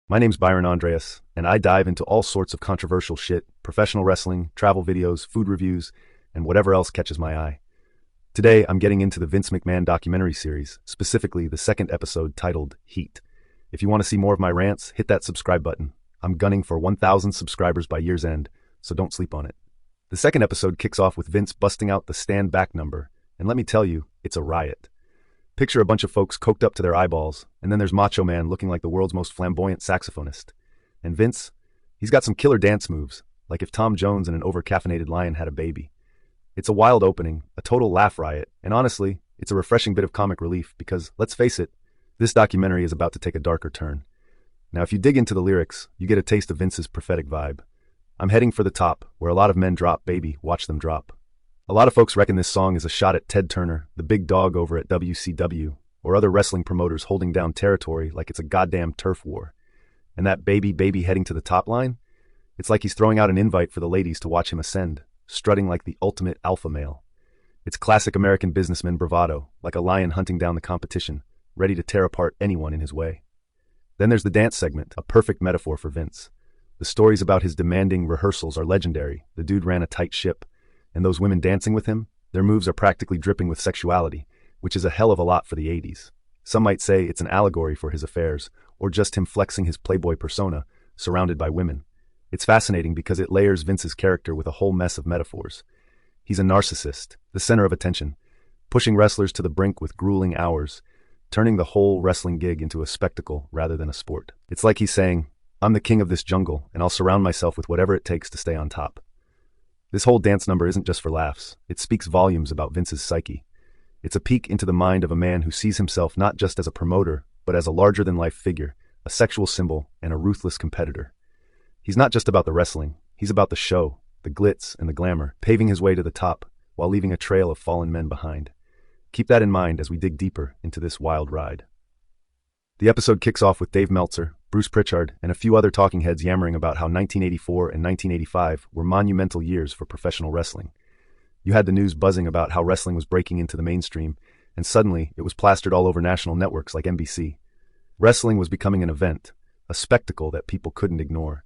My name's Byron Andreas, and I dive into all sorts of controversial shit, professional wrestling, travel videos, food reviews, and whatever else catches my eye. Today, I'm getting into the Vince McMahon documentary series, specifically the second episode titled Heat. If you want to see more of my rants, hit that subscribe button. I'm gunning for 1,000 subscribers by year's end, so don't sleep on it. The second episode kicks off with Vince busting out the Stand Back number, and let me tell you, it's a riot. Picture a bunch of folks coked up to their eyeballs, and then there's Macho Man looking like the world's most flamboyant saxophonist. And Vince, he's got some killer dance moves, like if Tom Jones and an over-caffeinated lion had a baby. It's a wild opening, a total laugh riot, and honestly, it's a refreshing bit of comic relief because, let's face it, this documentary is about to take a darker turn. Now, if you dig into the lyrics, you get a taste of Vince's prophetic vibe. I'm heading for the top, where a lot of men drop, baby, watch them drop. A lot of folks reckon this song is a shot at Ted Turner, the big dog over at WCW, or other wrestling promoters holding down territory like it's a goddamn turf war. And that baby, baby heading to the top line? It's like he's throwing out an invite for the ladies to watch him ascend, strutting like the ultimate alpha male. It's classic American businessman bravado, like a lion hunting down the competition, ready to tear apart anyone in his way. Then there's the dance segment, a perfect metaphor for Vince. The stories about his demanding rehearsals are legendary. The dude ran a tight ship. And those women dancing with him, their moves are practically dripping with sexuality, which is a hell of a lot for the 80s. Some might say it's an allegory for his affairs, or just him flexing his playboy persona, surrounded by women. It's fascinating because it layers Vince's character with a whole mess of metaphors. He's a narcissist, the center of attention, pushing wrestlers to the brink with grueling hours, turning the whole wrestling gig into a spectacle rather than a sport. It's like he's saying, I'm the king of this jungle, and I'll surround myself with whatever it takes to stay on top. This whole dance number isn't just for laughs. It speaks volumes about Vince's psyche. It's a peek into the mind of a man who sees himself not just as a promoter, but as a larger-than-life figure, a sexual symbol, and a ruthless competitor. He's not just about the wrestling. He's about the show, the glitz, and the glamour, paving his way to the top while leaving a trail of fallen men behind. Keep that in mind as we dig deeper into this wild ride. The episode kicks off with Dave Meltzer, Bruce Pritchard, and a few other talking heads yammering about how 1984 and 1985 were monumental years for professional wrestling. You had the news buzzing about how wrestling was breaking into the mainstream, and suddenly it was plastered all over national networks like NBC. Wrestling was becoming an event, a spectacle that people couldn't ignore.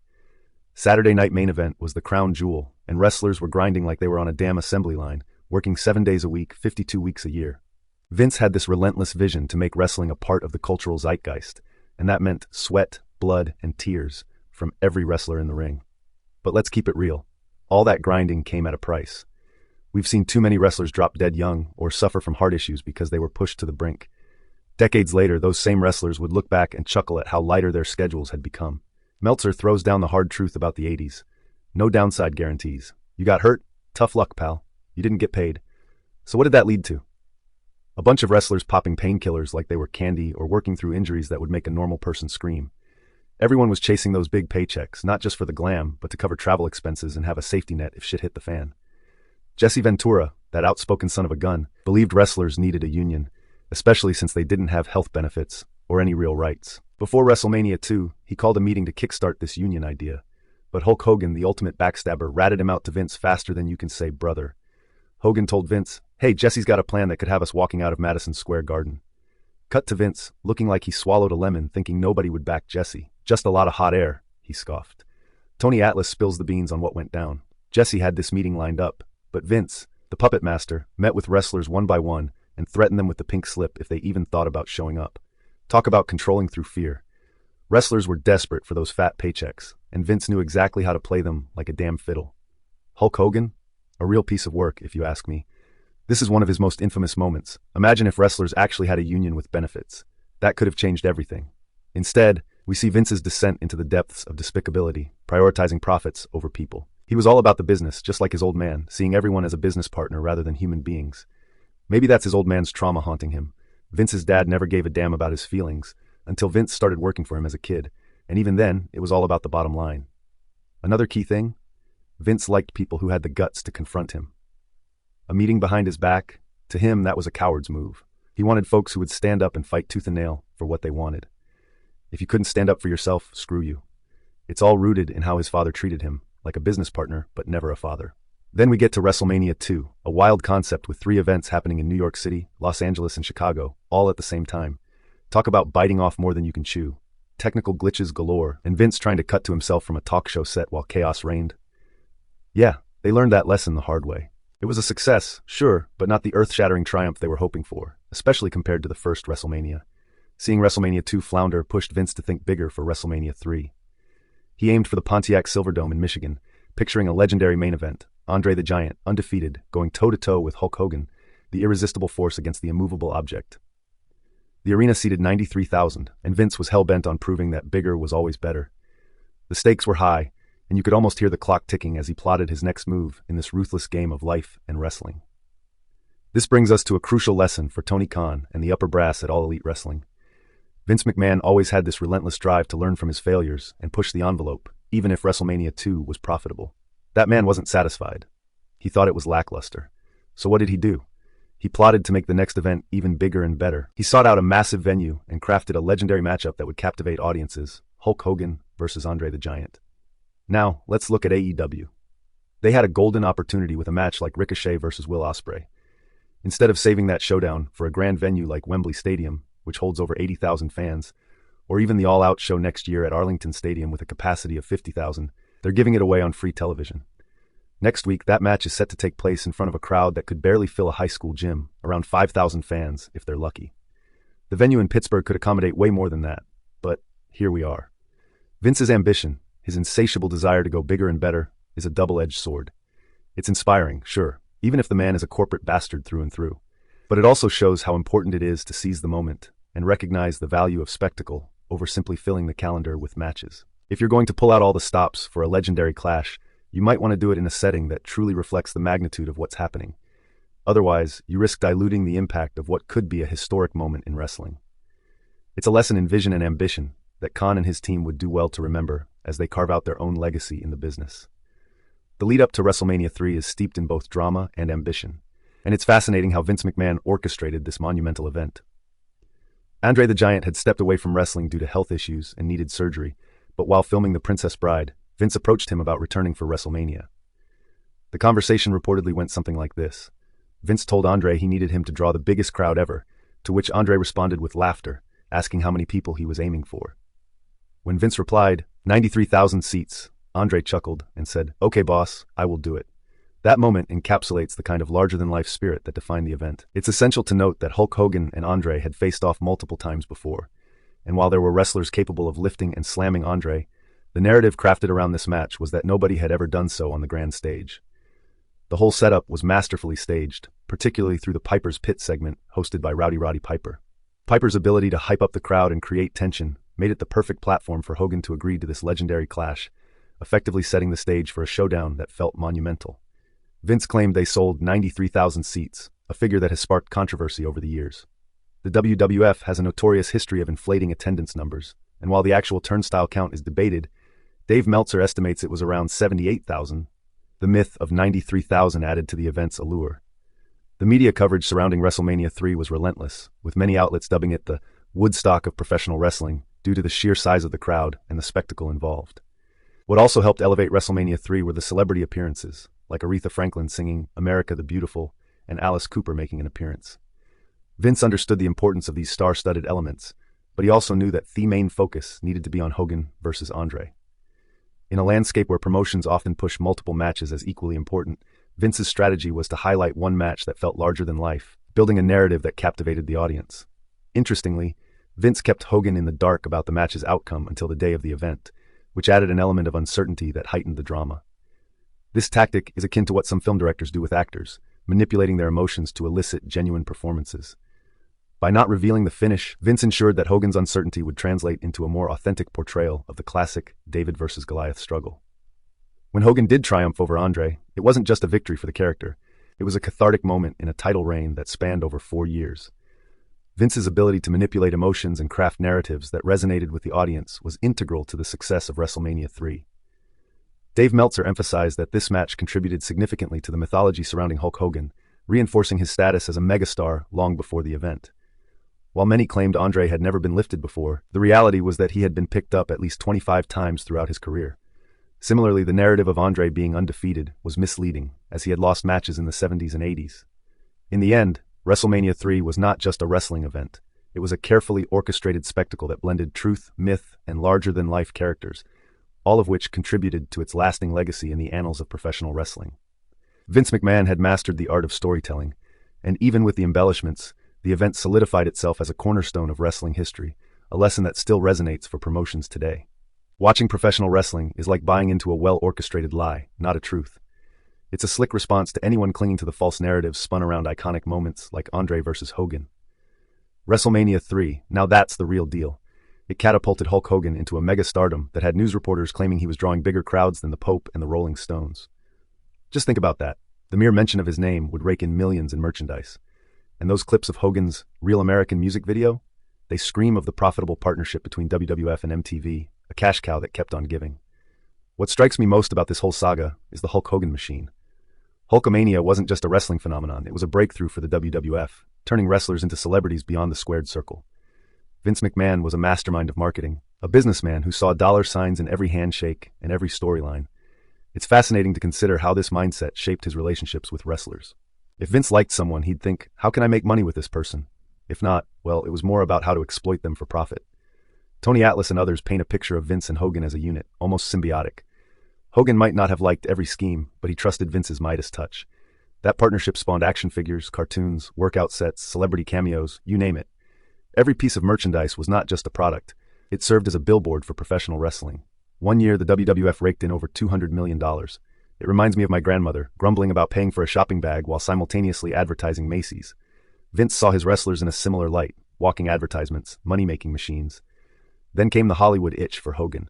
Saturday Night Main Event was the crown jewel, and wrestlers were grinding like they were on a damn assembly line, working 7 days a week, 52 weeks a year. Vince had this relentless vision to make wrestling a part of the cultural zeitgeist, and that meant sweat, blood, and tears from every wrestler in the ring. But let's keep it real. All that grinding came at a price. We've seen too many wrestlers drop dead young or suffer from heart issues because they were pushed to the brink. Decades later, those same wrestlers would look back and chuckle at how lighter their schedules had become. Meltzer throws down the hard truth about the 80s. No downside guarantees. You got hurt? Tough luck, pal. You didn't get paid. So what did that lead to? A bunch of wrestlers popping painkillers like they were candy or working through injuries that would make a normal person scream. Everyone was chasing those big paychecks, not just for the glam, but to cover travel expenses and have a safety net if shit hit the fan. Jesse Ventura, that outspoken son of a gun, believed wrestlers needed a union, especially since they didn't have health benefits or any real rights. Before WrestleMania 2, he called a meeting to kickstart this union idea. But Hulk Hogan, the ultimate backstabber, ratted him out to Vince faster than you can say brother. Hogan told Vince, hey, Jesse's got a plan that could have us walking out of Madison Square Garden. Cut to Vince, looking like he swallowed a lemon, thinking nobody would back Jesse. Just a lot of hot air, he scoffed. Tony Atlas spills the beans on what went down. Jesse had this meeting lined up, but Vince, the puppet master, met with wrestlers one by one and threatened them with the pink slip if they even thought about showing up. Talk about controlling through fear. Wrestlers were desperate for those fat paychecks, and Vince knew exactly how to play them like a damn fiddle. Hulk Hogan? A real piece of work, if you ask me. This is one of his most infamous moments. Imagine if wrestlers actually had a union with benefits. That could have changed everything. Instead, we see Vince's descent into the depths of despicability, prioritizing profits over people. He was all about the business, just like his old man, seeing everyone as a business partner rather than human beings. Maybe that's his old man's trauma haunting him. Vince's dad never gave a damn about his feelings, until Vince started working for him as a kid, and even then, it was all about the bottom line. Another key thing? Vince liked people who had the guts to confront him. A meeting behind his back? To him, that was a coward's move. He wanted folks who would stand up and fight tooth and nail for what they wanted. If you couldn't stand up for yourself, screw you. It's all rooted in how his father treated him, like a business partner, but never a father. Then we get to WrestleMania 2, a wild concept with 3 events happening in New York City, Los Angeles, and Chicago, all at the same time. Talk about biting off more than you can chew. technical glitches galore, and Vince trying to cut to himself from a talk show set while chaos reigned. Yeah, they learned that lesson the hard way. It was a success, sure, but not the earth-shattering triumph they were hoping for, especially compared to the first WrestleMania. Seeing WrestleMania 2 flounder pushed Vince to think bigger for WrestleMania 3. He aimed for the Pontiac Silverdome in Michigan, picturing a legendary main event, Andre the Giant, undefeated, going toe-to-toe with Hulk Hogan, the irresistible force against the immovable object. The arena seated 93,000, and Vince was hell-bent on proving that bigger was always better. The stakes were high, and you could almost hear the clock ticking as he plotted his next move in this ruthless game of life and wrestling. This brings us to a crucial lesson for Tony Khan and the upper brass at All Elite Wrestling. Vince McMahon always had this relentless drive to learn from his failures and push the envelope, even if WrestleMania 2 was profitable. That man wasn't satisfied. He thought it was lackluster. So what did he do? He plotted to make the next event even bigger and better. He sought out a massive venue and crafted a legendary matchup that would captivate audiences, Hulk Hogan versus Andre the Giant. Now, let's look at AEW. They had a golden opportunity with a match like Ricochet versus Will Ospreay. Instead of saving that showdown for a grand venue like Wembley Stadium, which holds over 80,000 fans, or even the all-out show next year at Arlington Stadium with a capacity of 50,000, they're giving it away on free television. Next week, that match is set to take place in front of a crowd that could barely fill a high school gym, around 5,000 fans, if they're lucky. The venue in Pittsburgh could accommodate way more than that, but here we are. Vince's ambition, his insatiable desire to go bigger and better, is a double-edged sword. It's inspiring, sure, even if the man is a corporate bastard through and through. But it also shows how important it is to seize the moment and recognize the value of spectacle over simply filling the calendar with matches. If you're going to pull out all the stops for a legendary clash, you might want to do it in a setting that truly reflects the magnitude of what's happening. Otherwise, you risk diluting the impact of what could be a historic moment in wrestling. It's a lesson in vision and ambition that Khan and his team would do well to remember as they carve out their own legacy in the business. The lead-up to WrestleMania 3 is steeped in both drama and ambition, and it's fascinating how Vince McMahon orchestrated this monumental event. Andre the Giant had stepped away from wrestling due to health issues and needed surgery, but while filming The Princess Bride, Vince approached him about returning for WrestleMania. The conversation reportedly went something like this. Vince told Andre he needed him to draw the biggest crowd ever, to which Andre responded with laughter, asking how many people he was aiming for. When Vince replied, 93,000 seats, Andre chuckled and said, "Okay, boss, I will do it." That moment encapsulates the kind of larger-than-life spirit that defined the event. It's essential to note that Hulk Hogan and Andre had faced off multiple times before, and while there were wrestlers capable of lifting and slamming Andre, the narrative crafted around this match was that nobody had ever done so on the grand stage. The whole setup was masterfully staged, particularly through the Piper's Pit segment hosted by Rowdy Roddy Piper. Piper's ability to hype up the crowd and create tension made it the perfect platform for Hogan to agree to this legendary clash, effectively setting the stage for a showdown that felt monumental. Vince claimed they sold 93,000 seats, a figure that has sparked controversy over the years. The WWF has a notorious history of inflating attendance numbers, and while the actual turnstile count is debated, Dave Meltzer estimates it was around 78,000. The myth of 93,000 added to the event's allure. The media coverage surrounding WrestleMania 3 was relentless, with many outlets dubbing it the Woodstock of professional wrestling due to the sheer size of the crowd and the spectacle involved. What also helped elevate WrestleMania 3 were the celebrity appearances, like Aretha Franklin singing America the Beautiful and Alice Cooper making an appearance. Vince understood the importance of these star-studded elements, but he also knew that the main focus needed to be on Hogan versus Andre. In a landscape where promotions often push multiple matches as equally important, Vince's strategy was to highlight one match that felt larger than life, building a narrative that captivated the audience. Interestingly, Vince kept Hogan in the dark about the match's outcome until the day of the event, which added an element of uncertainty that heightened the drama. This tactic is akin to what some film directors do with actors, manipulating their emotions to elicit genuine performances. By not revealing the finish, Vince ensured that Hogan's uncertainty would translate into a more authentic portrayal of the classic David versus Goliath struggle. When Hogan did triumph over Andre, it wasn't just a victory for the character. It was a cathartic moment in a title reign that spanned over 4 years. Vince's ability to manipulate emotions and craft narratives that resonated with the audience was integral to the success of WrestleMania 3. Dave Meltzer emphasized that this match contributed significantly to the mythology surrounding Hulk Hogan, reinforcing his status as a megastar long before the event. While many claimed Andre had never been lifted before, the reality was that he had been picked up at least 25 times throughout his career. Similarly, the narrative of Andre being undefeated was misleading, as he had lost matches in the 70s and 80s. In the end, WrestleMania 3 was not just a wrestling event. It was a carefully orchestrated spectacle that blended truth, myth, and larger-than-life characters, all of which contributed to its lasting legacy in the annals of professional wrestling. Vince McMahon had mastered the art of storytelling, and even with the embellishments, the event solidified itself as a cornerstone of wrestling history, a lesson that still resonates for promotions today. Watching professional wrestling is like buying into a well-orchestrated lie, not a truth. It's a slick response to anyone clinging to the false narratives spun around iconic moments like Andre versus Hogan. WrestleMania 3, now that's the real deal. It catapulted Hulk Hogan into a mega-stardom that had news reporters claiming he was drawing bigger crowds than the Pope and the Rolling Stones. Just think about that. The mere mention of his name would rake in millions in merchandise. And those clips of Hogan's Real American music video? They scream of the profitable partnership between WWF and MTV, a cash cow that kept on giving. What strikes me most about this whole saga is the Hulk Hogan machine. Hulkamania wasn't just a wrestling phenomenon, it was a breakthrough for the WWF, turning wrestlers into celebrities beyond the squared circle. Vince McMahon was a mastermind of marketing, a businessman who saw dollar signs in every handshake and every storyline. It's fascinating to consider how this mindset shaped his relationships with wrestlers. If Vince liked someone, he'd think, how can I make money with this person? If not, well, it was more about how to exploit them for profit. Tony Atlas and others paint a picture of Vince and Hogan as a unit, almost symbiotic. Hogan might not have liked every scheme, but he trusted Vince's Midas touch. That partnership spawned action figures, cartoons, workout sets, celebrity cameos, you name it. Every piece of merchandise was not just a product. It served as a billboard for professional wrestling. One year, the WWF raked in over $200 million. It reminds me of my grandmother, grumbling about paying for a shopping bag while simultaneously advertising Macy's. Vince saw his wrestlers in a similar light, walking advertisements, money-making machines. Then came the Hollywood itch for Hogan.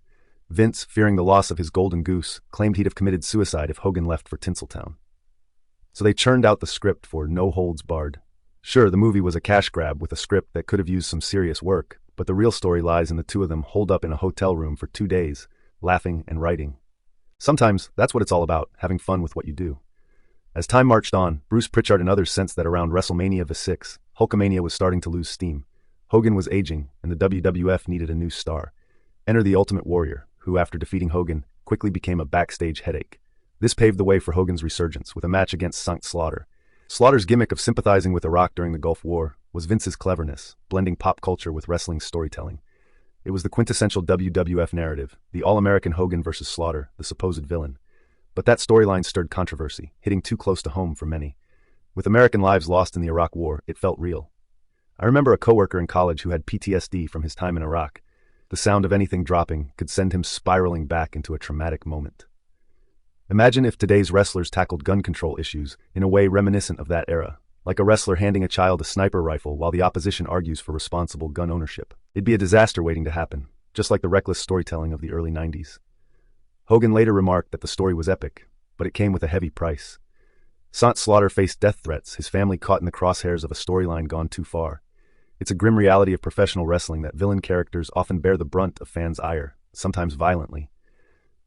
Vince, fearing the loss of his golden goose, claimed he'd have committed suicide if Hogan left for Tinseltown. So they churned out the script for No Holds Barred. Sure, the movie was a cash grab with a script that could have used some serious work, but the real story lies in the two of them holed up in a hotel room for 2 days, laughing and writing. Sometimes, that's what it's all about, having fun with what you do. As time marched on, Bruce Pritchard and others sensed that around WrestleMania V6, Hulkamania was starting to lose steam. Hogan was aging, and the WWF needed a new star. Enter the Ultimate Warrior, who, after defeating Hogan, quickly became a backstage headache. This paved the way for Hogan's resurgence with a match against St. Slaughter. Slaughter's gimmick of sympathizing with Iraq during the Gulf War was Vince's cleverness, blending pop culture with wrestling storytelling. It was the quintessential WWF narrative, the All-American Hogan versus Slaughter, the supposed villain. But that storyline stirred controversy, hitting too close to home for many. With American lives lost in the Iraq War, it felt real. I remember a coworker in college who had PTSD from his time in Iraq. The sound of anything dropping could send him spiraling back into a traumatic moment. Imagine if today's wrestlers tackled gun control issues in a way reminiscent of that era, like a wrestler handing a child a sniper rifle while the opposition argues for responsible gun ownership. It'd be a disaster waiting to happen, just like the reckless storytelling of the early 90s. Hogan later remarked that the story was epic, but it came with a heavy price. St. Slaughter faced death threats, his family caught in the crosshairs of a storyline gone too far. It's a grim reality of professional wrestling that villain characters often bear the brunt of fans' ire, sometimes violently.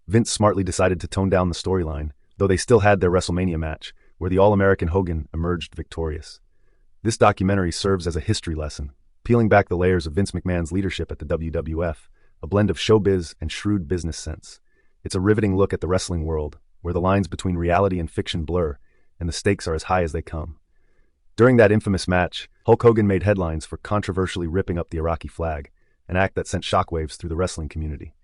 Vince smartly decided to tone down the storyline, though they still had their WrestleMania match, where the All-American Hogan emerged victorious. This documentary serves as a history lesson, peeling back the layers of Vince McMahon's leadership at the WWF, a blend of showbiz and shrewd business sense. It's a riveting look at the wrestling world, where the lines between reality and fiction blur, and the stakes are as high as they come. During that infamous match, Hulk Hogan made headlines for controversially ripping up the Iraqi flag, an act that sent shockwaves through the wrestling community.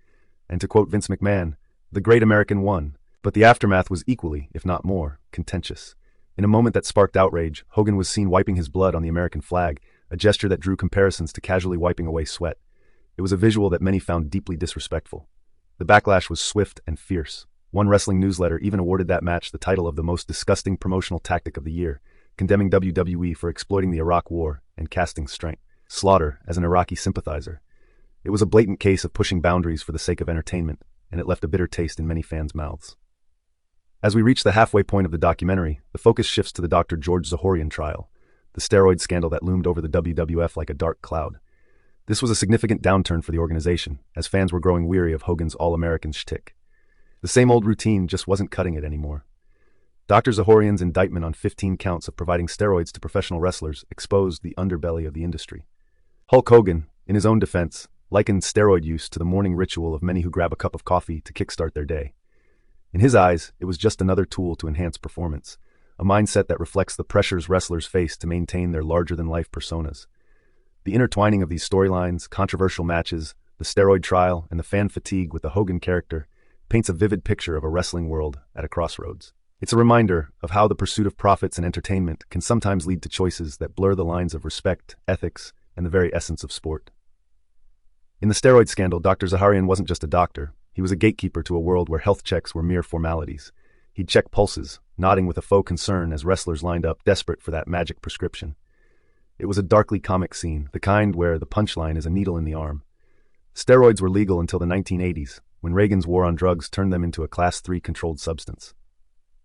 And to quote Vince McMahon, "The great American won," but the aftermath was equally, if not more, contentious. In a moment that sparked outrage, Hogan was seen wiping his blood on the American flag, a gesture that drew comparisons to casually wiping away sweat. It was a visual that many found deeply disrespectful. The backlash was swift and fierce. One wrestling newsletter even awarded that match the title of the most disgusting promotional tactic of the year, condemning WWE for exploiting the Iraq War and casting Slaughter as an Iraqi sympathizer. It was a blatant case of pushing boundaries for the sake of entertainment, and it left a bitter taste in many fans' mouths. As we reach the halfway point of the documentary, the focus shifts to the Dr. George Zahorian trial, the steroid scandal that loomed over the WWF like a dark cloud. This was a significant downturn for the organization, as fans were growing weary of Hogan's all-American shtick. The same old routine just wasn't cutting it anymore. Dr. Zahorian's indictment on 15 counts of providing steroids to professional wrestlers exposed the underbelly of the industry. Hulk Hogan, in his own defense, likened steroid use to the morning ritual of many who grab a cup of coffee to kickstart their day. In his eyes, it was just another tool to enhance performance, a mindset that reflects the pressures wrestlers face to maintain their larger-than-life personas. The intertwining of these storylines, controversial matches, the steroid trial, and the fan fatigue with the Hogan character paints a vivid picture of a wrestling world at a crossroads. It's a reminder of how the pursuit of profits and entertainment can sometimes lead to choices that blur the lines of respect, ethics, and the very essence of sport. In the steroid scandal, Dr. Zaharian wasn't just a doctor. He was a gatekeeper to a world where health checks were mere formalities. He'd check pulses, nodding with a faux concern as wrestlers lined up, desperate for that magic prescription. It was a darkly comic scene, the kind where the punchline is a needle in the arm. Steroids were legal until the 1980s, when Reagan's war on drugs turned them into a Class 3 controlled substance.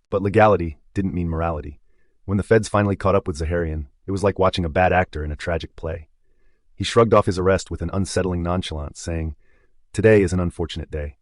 But legality didn't mean morality. When the feds finally caught up with Zaharian, it was like watching a bad actor in a tragic play. He shrugged off his arrest with an unsettling nonchalance, saying, "Today is an unfortunate day."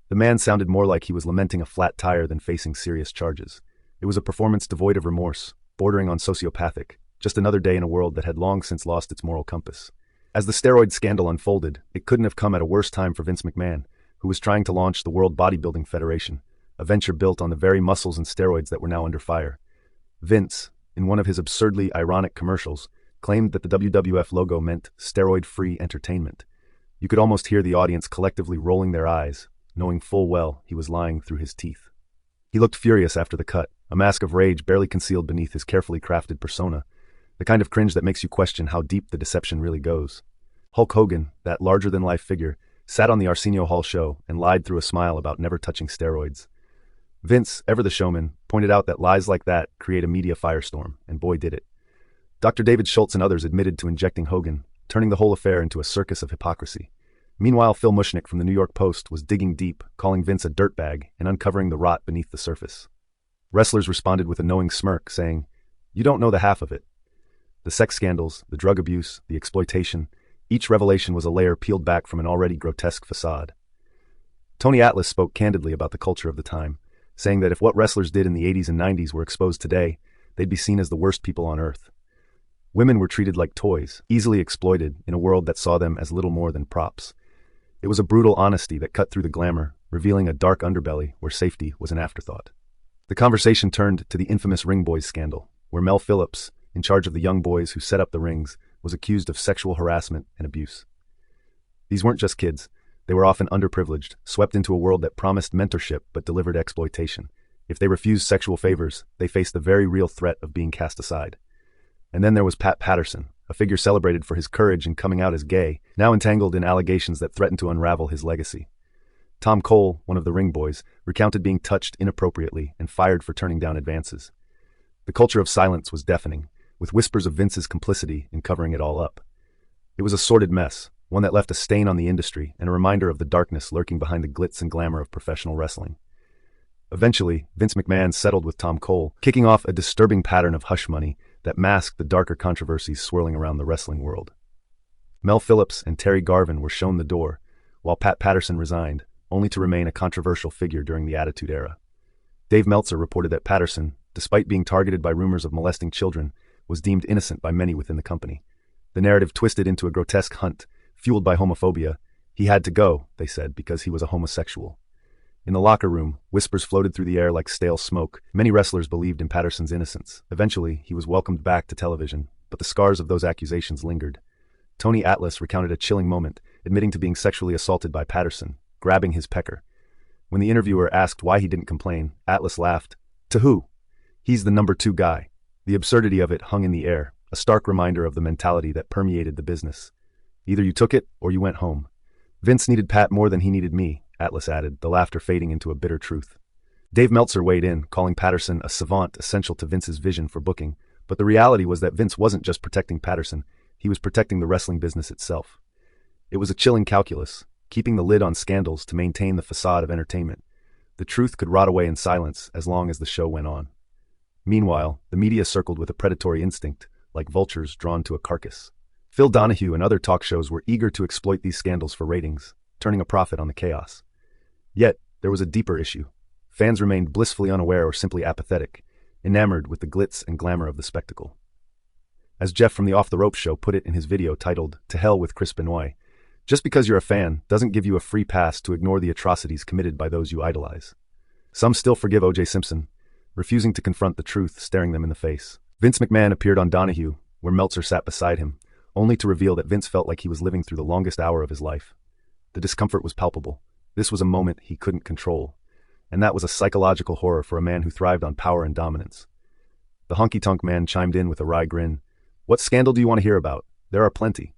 The man sounded more like he was lamenting a flat tire than facing serious charges. It was a performance devoid of remorse, bordering on sociopathic, just another day in a world that had long since lost its moral compass. As the steroid scandal unfolded, it couldn't have come at a worse time for Vince McMahon, who was trying to launch the World Bodybuilding Federation, a venture built on the very muscles and steroids that were now under fire. Vince, in one of his absurdly ironic commercials, claimed that the WWF logo meant steroid-free entertainment. You could almost hear the audience collectively rolling their eyes, knowing full well he was lying through his teeth. He looked furious after the cut, a mask of rage barely concealed beneath his carefully crafted persona, the kind of cringe that makes you question how deep the deception really goes. Hulk Hogan, that larger-than-life figure, sat on the Arsenio Hall show and lied through a smile about never touching steroids. Vince, ever the showman, pointed out that lies like that create a media firestorm, and boy did it. Dr. David Schultz and others admitted to injecting Hogan, turning the whole affair into a circus of hypocrisy. Meanwhile, Phil Mushnick from the New York Post was digging deep, calling Vince a dirtbag and uncovering the rot beneath the surface. Wrestlers responded with a knowing smirk, saying, "You don't know the half of it." The sex scandals, the drug abuse, the exploitation, each revelation was a layer peeled back from an already grotesque facade. Tony Atlas spoke candidly about the culture of the time, saying that if what wrestlers did in the 80s and 90s were exposed today, they'd be seen as the worst people on earth. Women were treated like toys, easily exploited in a world that saw them as little more than props. It was a brutal honesty that cut through the glamour, revealing a dark underbelly where safety was an afterthought. The conversation turned to the infamous Ring Boys scandal, where Mel Phillips, in charge of the young boys who set up the rings, was accused of sexual harassment and abuse. These weren't just kids. They were often underprivileged, swept into a world that promised mentorship but delivered exploitation. If they refused sexual favors, they faced the very real threat of being cast aside. And then there was Pat Patterson, a figure celebrated for his courage in coming out as gay, now entangled in allegations that threatened to unravel his legacy. Tom Cole, one of the Ring Boys, recounted being touched inappropriately and fired for turning down advances. The culture of silence was deafening, with whispers of Vince's complicity in covering it all up. It was a sordid mess, one that left a stain on the industry and a reminder of the darkness lurking behind the glitz and glamour of professional wrestling. Eventually, Vince McMahon settled with Tom Cole, kicking off a disturbing pattern of hush money that masked the darker controversies swirling around the wrestling world. Mel Phillips and Terry Garvin were shown the door, while Pat Patterson resigned, only to remain a controversial figure during the Attitude Era. Dave Meltzer reported that Patterson, despite being targeted by rumors of molesting children, was deemed innocent by many within the company. The narrative twisted into a grotesque hunt, fueled by homophobia. He had to go, they said, because he was a homosexual. In the locker room, whispers floated through the air like stale smoke. Many wrestlers believed in Patterson's innocence. Eventually, he was welcomed back to television, but the scars of those accusations lingered. Tony Atlas recounted a chilling moment, admitting to being sexually assaulted by Patterson, grabbing his pecker. When the interviewer asked why he didn't complain, Atlas laughed. "To who? He's the number 2 guy." The absurdity of it hung in the air, a stark reminder of the mentality that permeated the business. Either you took it, or you went home. Vince needed Pat more than he needed me, Atlas added, the laughter fading into a bitter truth. Dave Meltzer weighed in, calling Patterson a savant essential to Vince's vision for booking, but the reality was that Vince wasn't just protecting Patterson, he was protecting the wrestling business itself. It was a chilling calculus, keeping the lid on scandals to maintain the facade of entertainment. The truth could rot away in silence as long as the show went on. Meanwhile, the media circled with a predatory instinct, like vultures drawn to a carcass. Phil Donahue and other talk shows were eager to exploit these scandals for ratings, turning a profit on the chaos. Yet, there was a deeper issue. Fans remained blissfully unaware or simply apathetic, enamored with the glitz and glamour of the spectacle. As Jeff from the Off the Ropes show put it in his video titled, "To Hell with Chris Benoit," just because you're a fan doesn't give you a free pass to ignore the atrocities committed by those you idolize. Some still forgive O.J. Simpson, refusing to confront the truth staring them in the face. Vince McMahon appeared on Donahue, where Meltzer sat beside him, only to reveal that Vince felt like he was living through the longest hour of his life. The discomfort was palpable. This was a moment he couldn't control. And that was a psychological horror for a man who thrived on power and dominance. The honky-tonk man chimed in with a wry grin. What scandal do you want to hear about? There are plenty.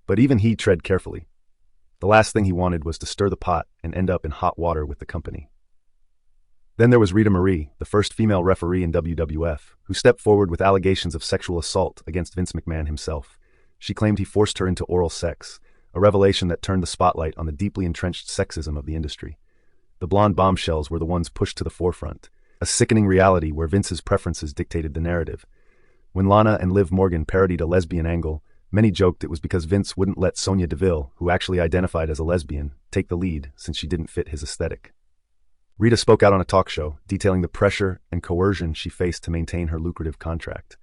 But even he tread carefully. The last thing he wanted was to stir the pot and end up in hot water with the company. Then there was Rita Marie, the first female referee in WWF, who stepped forward with allegations of sexual assault against Vince McMahon himself. She claimed he forced her into oral sex, a revelation that turned the spotlight on the deeply entrenched sexism of the industry. The blonde bombshells were the ones pushed to the forefront, a sickening reality where Vince's preferences dictated the narrative. When Lana and Liv Morgan parodied a lesbian angle, many joked it was because Vince wouldn't let Sonya Deville, who actually identified as a lesbian, take the lead since she didn't fit his aesthetic. Rita spoke out on a talk show, detailing the pressure and coercion she faced to maintain her lucrative contract.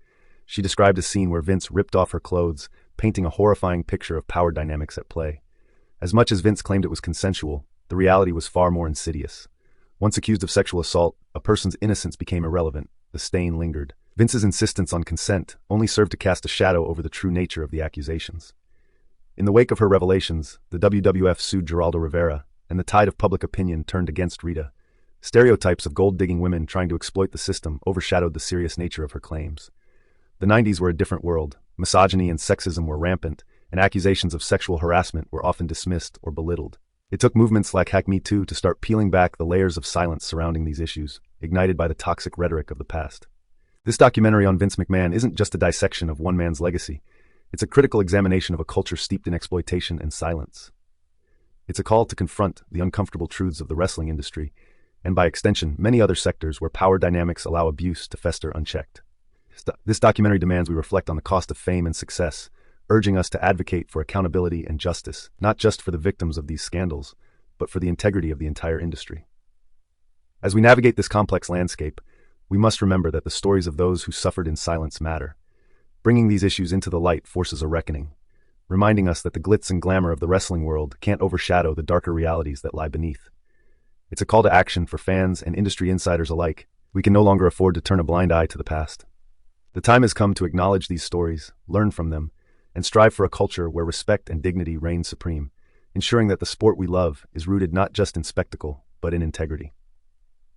She described a scene where Vince ripped off her clothes, painting a horrifying picture of power dynamics at play. As much as Vince claimed it was consensual, the reality was far more insidious. Once accused of sexual assault, a person's innocence became irrelevant. The stain lingered. Vince's insistence on consent only served to cast a shadow over the true nature of the accusations. In the wake of her revelations, the WWF sued Geraldo Rivera, and the tide of public opinion turned against Rita. Stereotypes of gold-digging women trying to exploit the system overshadowed the serious nature of her claims. The 90s were a different world. Misogyny and sexism were rampant, and accusations of sexual harassment were often dismissed or belittled. It took movements like Hack Me Too to start peeling back the layers of silence surrounding these issues, ignited by the toxic rhetoric of the past. This documentary on Vince McMahon isn't just a dissection of one man's legacy. It's a critical examination of a culture steeped in exploitation and silence. It's a call to confront the uncomfortable truths of the wrestling industry, and by extension, many other sectors where power dynamics allow abuse to fester unchecked. This documentary demands we reflect on the cost of fame and success, urging us to advocate for accountability and justice, not just for the victims of these scandals, but for the integrity of the entire industry. As we navigate this complex landscape, we must remember that the stories of those who suffered in silence matter. Bringing these issues into the light forces a reckoning, reminding us that the glitz and glamour of the wrestling world can't overshadow the darker realities that lie beneath. It's a call to action for fans and industry insiders alike. We can no longer afford to turn a blind eye to the past. The time has come to acknowledge these stories, learn from them, and strive for a culture where respect and dignity reign supreme, ensuring that the sport we love is rooted not just in spectacle, but in integrity.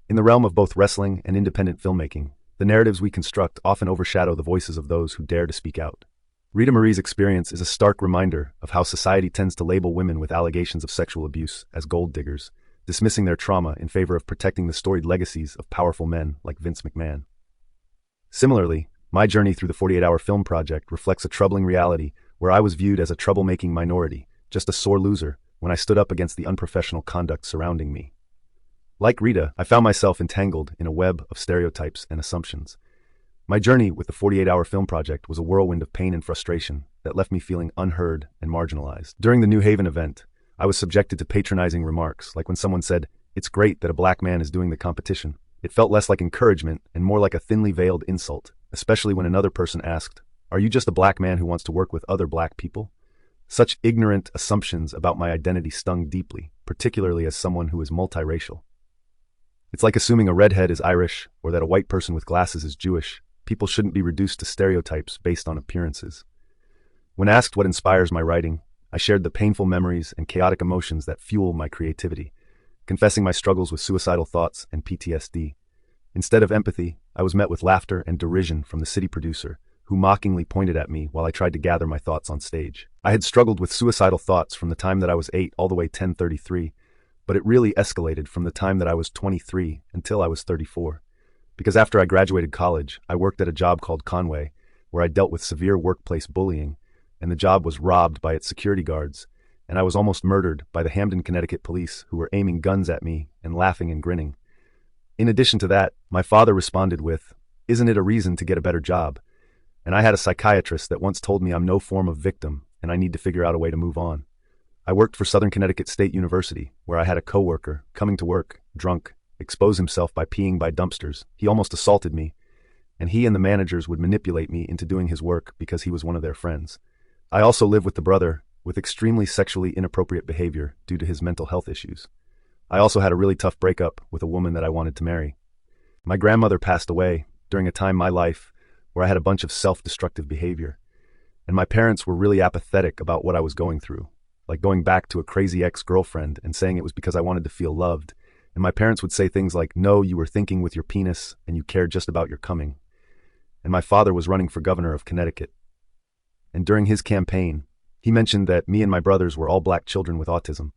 In the realm of both wrestling and independent filmmaking, the narratives we construct often overshadow the voices of those who dare to speak out. Rita Marie's experience is a stark reminder of how society tends to label women with allegations of sexual abuse as gold diggers, dismissing their trauma in favor of protecting the storied legacies of powerful men like Vince McMahon. Similarly, my journey through the 48-hour film project reflects a troubling reality where I was viewed as a troublemaking minority, just a sore loser, when I stood up against the unprofessional conduct surrounding me. Like Rita, I found myself entangled in a web of stereotypes and assumptions. My journey with the 48-hour film project was a whirlwind of pain and frustration that left me feeling unheard and marginalized. During the New Haven event, I was subjected to patronizing remarks, like when someone said, "It's great that a black man is doing the competition." It felt less like encouragement and more like a thinly veiled insult, especially when another person asked, "Are you just a black man who wants to work with other black people?" Such ignorant assumptions about my identity stung deeply, particularly as someone who is multiracial. It's like assuming a redhead is Irish or that a white person with glasses is Jewish. People shouldn't be reduced to stereotypes based on appearances. When asked what inspires my writing, I shared the painful memories and chaotic emotions that fuel my creativity, confessing my struggles with suicidal thoughts and PTSD. Instead of empathy, I was met with laughter and derision from the city producer, who mockingly pointed at me while I tried to gather my thoughts on stage. I had struggled with suicidal thoughts from the time that I was 8 all the way 10-33, but it really escalated from the time that I was 23 until I was 34. Because after I graduated college, I worked at a job called Conway, where I dealt with severe workplace bullying, and the job was robbed by its security guards, and I was almost murdered by the Hamden, Connecticut police who were aiming guns at me and laughing and grinning. In addition to that, my father responded with, "Isn't it a reason to get a better job?" And I had a psychiatrist that once told me I'm no form of victim and I need to figure out a way to move on. I worked for Southern Connecticut State University, where I had a coworker coming to work, drunk, expose himself by peeing by dumpsters. He almost assaulted me, and he and the managers would manipulate me into doing his work because he was one of their friends. I also live with the brother with extremely sexually inappropriate behavior due to his mental health issues. I also had a really tough breakup with a woman that I wanted to marry. My grandmother passed away during a time in my life where I had a bunch of self-destructive behavior. And my parents were really apathetic about what I was going through, like going back to a crazy ex-girlfriend and saying it was because I wanted to feel loved. And my parents would say things like, no, you were thinking with your penis and you cared just about your coming. And my father was running for governor of Connecticut. And during his campaign, he mentioned that me and my brothers were all black children with autism,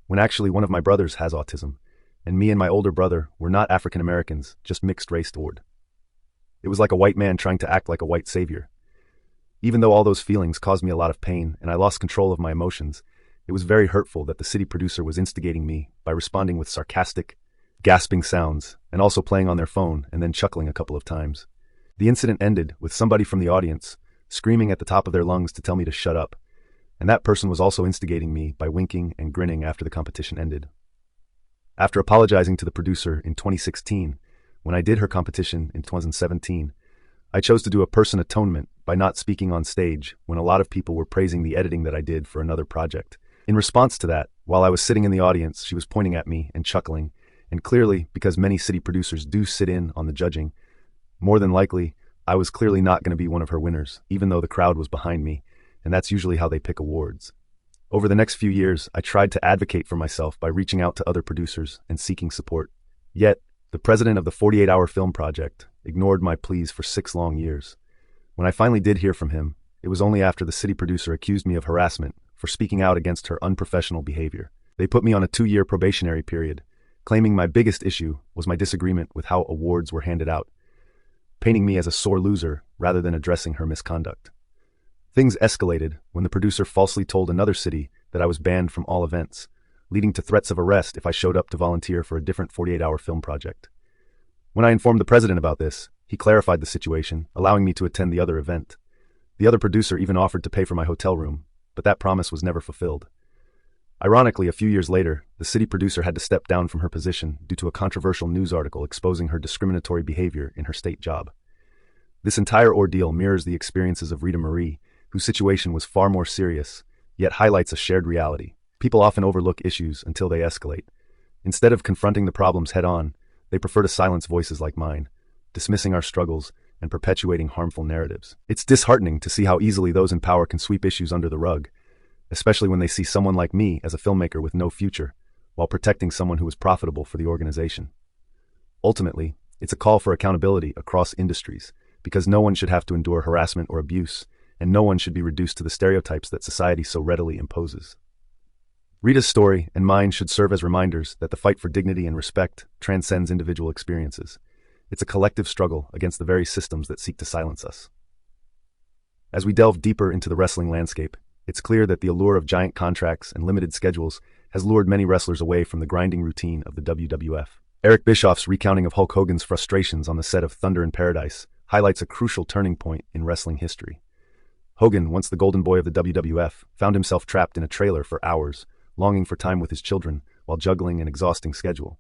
when actually one of my brothers has autism, and me and my older brother were not African Americans, just mixed race toward. It was like a white man trying to act like a white savior. Even though all those feelings caused me a lot of pain and I lost control of my emotions, it was very hurtful that the city producer was instigating me by responding with sarcastic, gasping sounds and also playing on their phone and then chuckling a couple of times. The incident ended with somebody from the audience screaming at the top of their lungs to tell me to shut up, and that person was also instigating me by winking and grinning after the competition ended. After apologizing to the producer in 2016, when I did her competition in 2017, I chose to do a person atonement by not speaking on stage when a lot of people were praising the editing that I did for another project. In response to that, while I was sitting in the audience, she was pointing at me and chuckling, and clearly, because many city producers do sit in on the judging, more than likely, I was clearly not going to be one of her winners, even though the crowd was behind me, and that's usually how they pick awards. Over the next few years, I tried to advocate for myself by reaching out to other producers and seeking support. Yet, the president of the 48-Hour Film Project ignored my pleas for 6 long years. When I finally did hear from him, it was only after the city producer accused me of harassment for speaking out against her unprofessional behavior. They put me on a 2-year probationary period, claiming my biggest issue was my disagreement with how awards were handed out, painting me as a sore loser rather than addressing her misconduct. Things escalated when the producer falsely told another city that I was banned from all events, leading to threats of arrest if I showed up to volunteer for a different 48-hour film project. When I informed the president about this, he clarified the situation, allowing me to attend the other event. The other producer even offered to pay for my hotel room, but that promise was never fulfilled. Ironically, a few years later, the city producer had to step down from her position due to a controversial news article exposing her discriminatory behavior in her state job. This entire ordeal mirrors the experiences of Rita Marie, whose situation was far more serious, yet highlights a shared reality. People often overlook issues until they escalate. Instead of confronting the problems head-on, they prefer to silence voices like mine, dismissing our struggles and perpetuating harmful narratives. It's disheartening to see how easily those in power can sweep issues under the rug, especially when they see someone like me as a filmmaker with no future, while protecting someone who is profitable for the organization. Ultimately, it's a call for accountability across industries, because no one should have to endure harassment or abuse, and no one should be reduced to the stereotypes that society so readily imposes. Rita's story and mine should serve as reminders that the fight for dignity and respect transcends individual experiences. It's a collective struggle against the very systems that seek to silence us. As we delve deeper into the wrestling landscape, it's clear that the allure of giant contracts and limited schedules has lured many wrestlers away from the grinding routine of the WWF. Eric Bischoff's recounting of Hulk Hogan's frustrations on the set of Thunder in Paradise highlights a crucial turning point in wrestling history. Hogan, once the golden boy of the WWF, found himself trapped in a trailer for hours, longing for time with his children while juggling an exhausting schedule.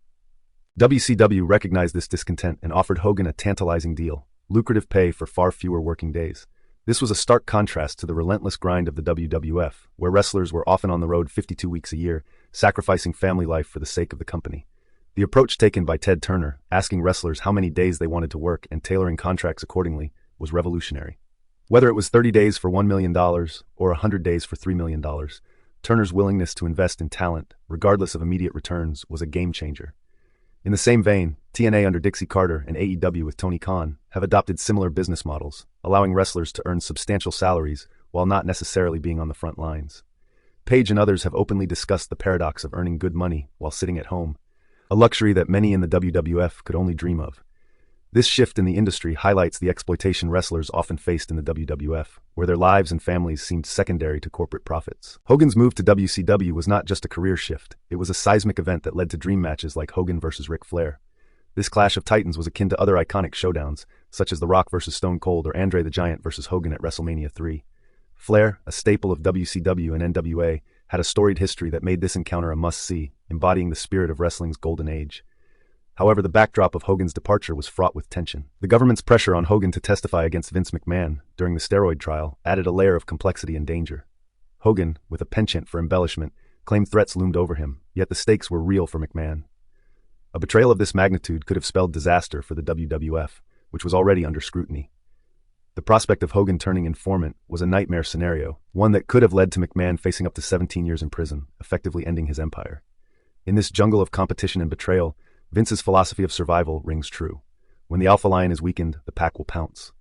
WCW recognized this discontent and offered Hogan a tantalizing deal, lucrative pay for far fewer working days. This was a stark contrast to the relentless grind of the WWF, where wrestlers were often on the road 52 weeks a year, sacrificing family life for the sake of the company. The approach taken by Ted Turner, asking wrestlers how many days they wanted to work and tailoring contracts accordingly, was revolutionary. Whether it was 30 days for $1 million or 100 days for $3 million, Turner's willingness to invest in talent, regardless of immediate returns, was a game changer. In the same vein, TNA under Dixie Carter and AEW with Tony Khan have adopted similar business models, allowing wrestlers to earn substantial salaries while not necessarily being on the front lines. Page and others have openly discussed the paradox of earning good money while sitting at home, a luxury that many in the WWF could only dream of. This shift in the industry highlights the exploitation wrestlers often faced in the WWF, where their lives and families seemed secondary to corporate profits. Hogan's move to WCW was not just a career shift, it was a seismic event that led to dream matches like Hogan vs. Ric Flair. This clash of titans was akin to other iconic showdowns, such as The Rock vs. Stone Cold or Andre the Giant vs. Hogan at WrestleMania 3. Flair, a staple of WCW and NWA, had a storied history that made this encounter a must-see, embodying the spirit of wrestling's golden age. However, the backdrop of Hogan's departure was fraught with tension. The government's pressure on Hogan to testify against Vince McMahon during the steroid trial added a layer of complexity and danger. Hogan, with a penchant for embellishment, claimed threats loomed over him, yet the stakes were real for McMahon. A betrayal of this magnitude could have spelled disaster for the WWF, which was already under scrutiny. The prospect of Hogan turning informant was a nightmare scenario, one that could have led to McMahon facing up to 17 years in prison, effectively ending his empire. In this jungle of competition and betrayal, Vince's philosophy of survival rings true. When the alpha lion is weakened, the pack will pounce.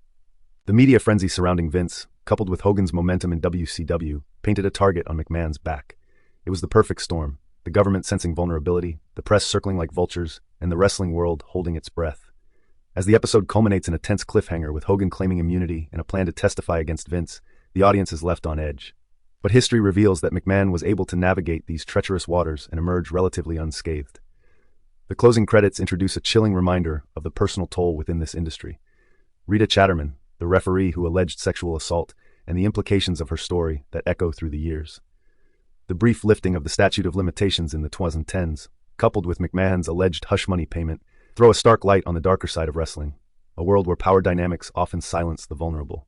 The media frenzy surrounding Vince, coupled with Hogan's momentum in WCW, painted a target on McMahon's back. It was the perfect storm, the government sensing vulnerability, the press circling like vultures, and the wrestling world holding its breath. As the episode culminates in a tense cliffhanger with Hogan claiming immunity and a plan to testify against Vince, the audience is left on edge. But history reveals that McMahon was able to navigate these treacherous waters and emerge relatively unscathed. The closing credits introduce a chilling reminder of the personal toll within this industry. Rita Chatterman, the referee who alleged sexual assault, and the implications of her story that echo through the years. The brief lifting of the statute of limitations in the 2010s, coupled with McMahon's alleged hush money payment, throw a stark light on the darker side of wrestling, a world where power dynamics often silence the vulnerable.